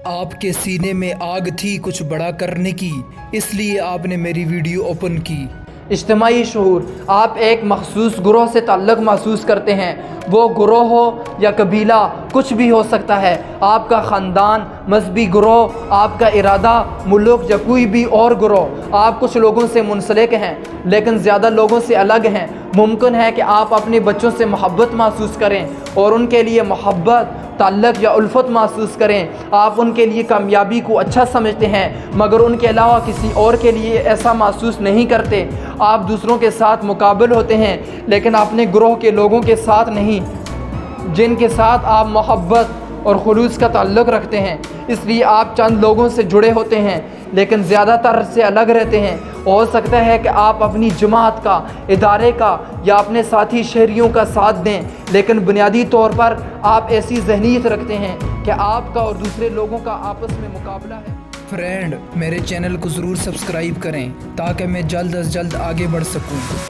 آپ کے سینے میں آگ تھی کچھ بڑا کرنے کی، اس لیے آپ نے میری ویڈیو اوپن کی۔ اجتماعی شعور، آپ ایک مخصوص گروہ سے تعلق محسوس کرتے ہیں، وہ گروہ ہو یا قبیلہ، کچھ بھی ہو سکتا ہے، آپ کا خاندان، مذہبی گروہ، آپ کا ارادہ، ملک یا کوئی بھی اور گروہ۔ آپ کچھ لوگوں سے منسلک ہیں لیکن زیادہ لوگوں سے الگ ہیں۔ ممکن ہے کہ آپ اپنے بچوں سے محبت محسوس کریں اور ان کے لیے محبت، تعلق یا الفت محسوس کریں۔ آپ ان کے لیے کامیابی کو اچھا سمجھتے ہیں مگر ان کے علاوہ کسی اور کے لیے ایسا محسوس نہیں کرتے۔ آپ دوسروں کے ساتھ مقابل ہوتے ہیں لیکن اپنے گروہ کے لوگوں کے ساتھ نہیں، جن کے ساتھ آپ محبت اور خلوص کا تعلق رکھتے ہیں۔ اس لیے آپ چند لوگوں سے جڑے ہوتے ہیں لیکن زیادہ تر سے الگ رہتے ہیں۔ ہو سکتا ہے کہ آپ اپنی جماعت کا، ادارے کا یا اپنے ساتھی شہریوں کا ساتھ دیں لیکن بنیادی طور پر آپ ایسی ذہنیت رکھتے ہیں کہ آپ کا اور دوسرے لوگوں کا آپس میں مقابلہ ہے۔ فرینڈ، میرے چینل کو ضرور سبسکرائب کریں تاکہ میں جلد از جلد آگے بڑھ سکوں۔